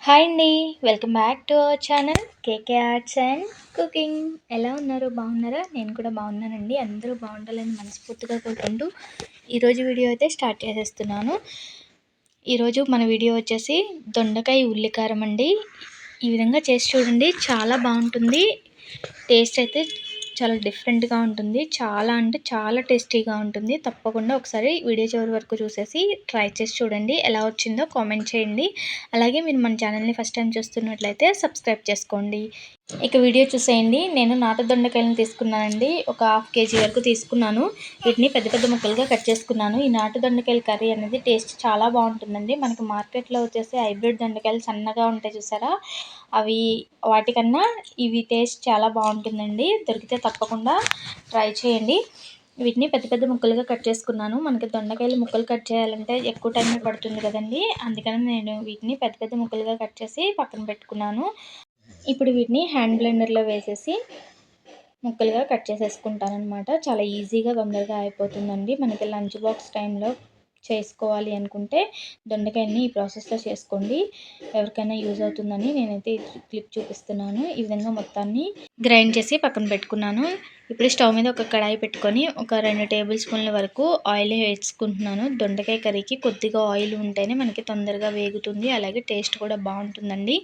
Hi అండి. Welcome back to our channel KK arts and cooking. ఎలా ఉన్నారు? బాగున్నారా? నేను కూడా బాగున్నానండి. అందరూ బాగుండాలని మనస్ఫూర్తిగా కోరుకుంటూ ఈరోజు వీడియో అయితే స్టార్ట్ చేసేస్తున్నాను. ఈరోజు మన వీడియో వచ్చేసి దొండకాయ ఉల్లికారం అండి. ఈ విధంగా చేసి చూడండి, చాలా బాగుంటుంది. టేస్ట్ అయితే చాలా డిఫరెంట్గా ఉంటుంది. చాలా అంటే చాలా టేస్టీగా ఉంటుంది. తప్పకుండా ఒకసారి వీడియో చివరి వరకు చూసేసి ట్రై చేసి చూడండి. ఎలా వచ్చిందో కామెంట్ చేయండి. అలాగే మీరు మన ఛానల్ని ఫస్ట్ టైం చూస్తున్నట్లయితే సబ్స్క్రైబ్ చేసుకోండి. ఇక వీడియో చూసేయండి. నేను నాటు దొండకాయలను తీసుకున్నానండి. ఒక 1/2 kg వరకు తీసుకున్నాను. వీటిని పెద్ద పెద్ద ముక్కలుగా కట్ చేసుకున్నాను. ఈ నాటు దొండకాయల కర్రీ అనేది టేస్ట్ చాలా బాగుంటుందండి. మనకి మార్కెట్లో వచ్చేసి హైబ్రిడ్ దొండకాయలు సన్నగా ఉంటాయి చూసారా, అవి వాటికన్నా ఇవి టేస్ట్ చాలా బాగుంటుందండి. దొరికితే తప్పకుండా ట్రై చేయండి. వీటిని పెద్ద పెద్ద ముక్కలుగా కట్ చేసుకున్నాను. మనకి దొండకాయలు ముక్కలు కట్ చేయాలంటే ఎక్కువ టైం పడుతుంది కదండి. అందుకని నేను వీటిని పెద్ద పెద్ద ముక్కలుగా కట్ చేసి పక్కన పెట్టుకున్నాను. ఇప్పుడు వీటిని హ్యాండ్ బ్లెండర్లో వేసేసి ముక్కలుగా కట్ చేసేసుకుంటాను అనమాట. చాలా ఈజీగా తొందరగా అయిపోతుందండి. మనకి లంచ్ బాక్స్ టైంలో చేసుకోవాలి అనుకుంటే దొండకాయని ఈ ప్రాసెస్లో చేసుకోండి. ఎవరికైనా యూజ్ అవుతుందని నేనైతే క్లిప్ చూపిస్తున్నాను. ఈ విధంగా మొత్తాన్ని గ్రైండ్ చేసి పక్కన పెట్టుకున్నాను. ఇప్పుడు స్టవ్ మీద ఒక కడాయి పెట్టుకొని ఒక 2 టేబుల్ స్పూన్ల వరకు ఆయిల్ వేసుకుంటున్నాను. దొండకాయ కర్రీకి కొద్దిగా ఆయిల్ ఉంటేనే మనకి తొందరగా వేగుతుంది, అలాగే టేస్ట్ కూడా బాగుంటుందండి.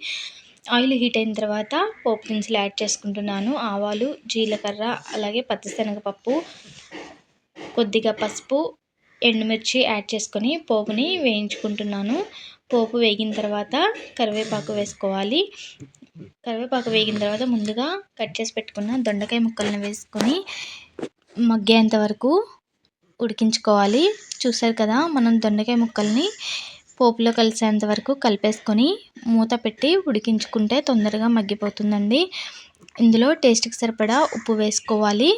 ఆయిల్ హీట్ అయిన తర్వాత పోపు దినుసులు యాడ్ చేసుకుంటున్నాను. ఆవాలు, జీలకర్ర, అలాగే పచ్చిశనగపప్పు, కొద్దిగా పసుపు, ఎండుమిర్చి యాడ్ చేసుకొని పోపుని వేయించుకుంటున్నాను. పోపు వేగిన తర్వాత కరివేపాకు వేసుకోవాలి. కరివేపాకు వేగిన తర్వాత ముందుగా కట్ చేసి పెట్టుకున్న దొండకాయ ముక్కలను వేసుకొని మగ్గేంత వరకు ఉడికించుకోవాలి. చూసారు కదా, మనం దొండకాయ ముక్కల్ని పోపులో కలిసేంత వరకు కలిపేసుకొని మూత పెట్టి ఉడికించుకుంటే తొందరగా మగ్గిపోతుందండి. ఇందులో టేస్ట్కి సరిపడా ఉప్పు వేసుకోవాలి.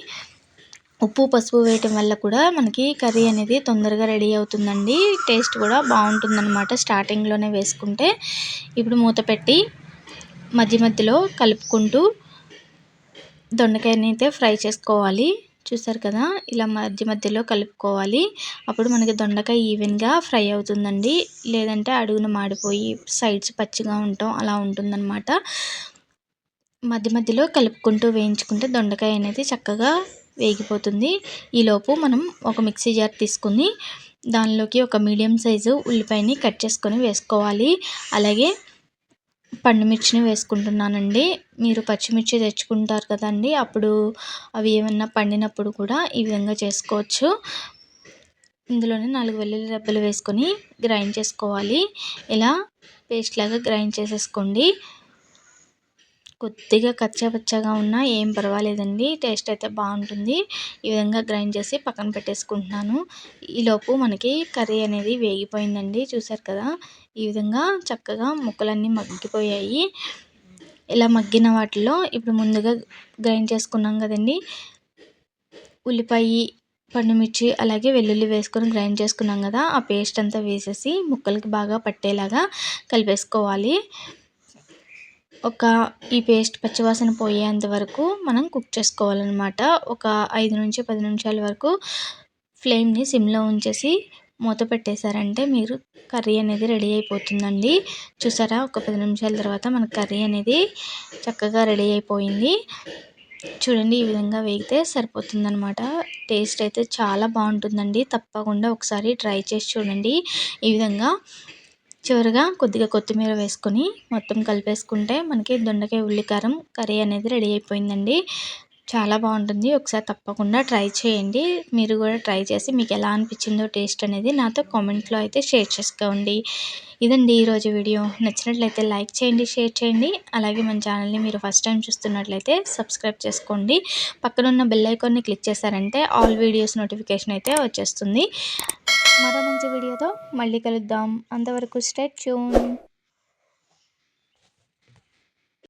ఉప్పు, పసుపు వేయటం వల్ల కూడా మనకి కర్రీ అనేది తొందరగా రెడీ అవుతుందండి. టేస్ట్ కూడా బాగుంటుందన్నమాట స్టార్టింగ్లోనే వేసుకుంటే. ఇప్పుడు మూత పెట్టి మధ్య మధ్యలో కలుపుకుంటూ దొండకాయని అయితే ఫ్రై చేసుకోవాలి. చూసారు కదా, ఇలా మధ్య మధ్యలో కలుపుకోవాలి. అప్పుడు మనకి దొండకాయ ఈవెన్గా ఫ్రై అవుతుందండి. లేదంటే అడుగున మాడిపోయి సైడ్స్ పచ్చిగా ఉండటం అలా ఉంటుందన్నమాట. మధ్య మధ్యలో కలుపుకుంటూ వేయించుకుంటే దొండకాయ అనేది చక్కగా వేగిపోతుంది. ఈలోపు మనం ఒక మిక్సీ జార్ తీసుకుని దానిలోకి ఒక మీడియం సైజు ఉల్లిపాయని కట్ చేసుకొని వేసుకోవాలి. అలాగే పండుమిర్చిని వేసుకుంటున్నానండి. మీరు పచ్చిమిర్చి తెచ్చుకుంటారు కదండి, అప్పుడు అవి ఏమన్నా పండినప్పుడు కూడా ఈ విధంగా చేసుకోవచ్చు. ఇందులోనే 4 వెల్లుల్లి రెబ్బలు వేసుకొని గ్రైండ్ చేసుకోవాలి. ఇలా పేస్ట్ లాగా గ్రైండ్ చేసేసుకోండి. కొద్దిగా కచ్చాపచ్చాగా ఉన్నా ఏం పర్వాలేదండి, టేస్ట్ అయితే బాగుంటుంది. ఈ విధంగా గ్రైండ్ చేసి పక్కన పెట్టేసుకుంటున్నాను. ఈలోపు మనకి కర్రీ అనేది వేగిపోయిందండి. చూసారు కదా, ఈ విధంగా చక్కగా ముక్కలన్నీ మగ్గిపోయాయి. ఇలా మగ్గిన వాటిలో ఇప్పుడు ముందుగా గ్రైండ్ చేసుకున్నాం కదండి, ఉల్లిపాయ, పండుమిర్చి, అలాగే వెల్లుల్లి వేసుకొని గ్రైండ్ చేసుకున్నాం కదా, ఆ పేస్ట్ అంతా వేసేసి ముక్కలకి బాగా పట్టేలాగా కలిపేసుకోవాలి. ఈ పేస్ట్ పచ్చివాసన పోయేంత వరకు మనం కుక్ చేసుకోవాలన్నమాట. ఒక 5 నుంచి 10 నిమిషాల వరకు ఫ్లేమ్ని సిమ్లో ఉంచేసి మూత పెట్టేశారంటే మీరు కర్రీ అనేది రెడీ అయిపోతుందండి. చూసారా, ఒక 10 నిమిషాల తర్వాత మన కర్రీ అనేది చక్కగా రెడీ అయిపోయింది. చూడండి, ఈ విధంగా వేగితే సరిపోతుందన్నమాట. టేస్ట్ అయితే చాలా బాగుంటుందండి. తప్పకుండా ఒకసారి ట్రై చేసి చూడండి. ఈ విధంగా చివరిగా కొద్దిగా కొత్తిమీర వేసుకొని మొత్తం కలిపేసుకుంటే మనకి దొండకాయ ఉల్లికారం కర్రీ అనేది రెడీ అయిపోయిందండి. చాలా బాగుంటుంది. ఒకసారి తప్పకుండా ట్రై చేయండి. మీరు కూడా ట్రై చేసి మీకు ఎలా అనిపించిందో టేస్ట్ అనేది నాతో కామెంట్లో అయితే షేర్ చేసుకోండి. ఇదండి ఈరోజు వీడియో. నచ్చినట్లయితే లైక్ చేయండి, షేర్ చేయండి. అలాగే మన ఛానల్ని మీరు ఫస్ట్ టైం చూస్తున్నట్లయితే సబ్స్క్రైబ్ చేసుకోండి. పక్కనున్న బెల్ ఐకాన్ని క్లిక్ చేశారంటే ఆల్ వీడియోస్ నోటిఫికేషన్ అయితే వచ్చేస్తుంది. మరో మంచి వీడియోతో మళ్ళీ కలుద్దాం. అంతవరకు స్టే ట్యూన్.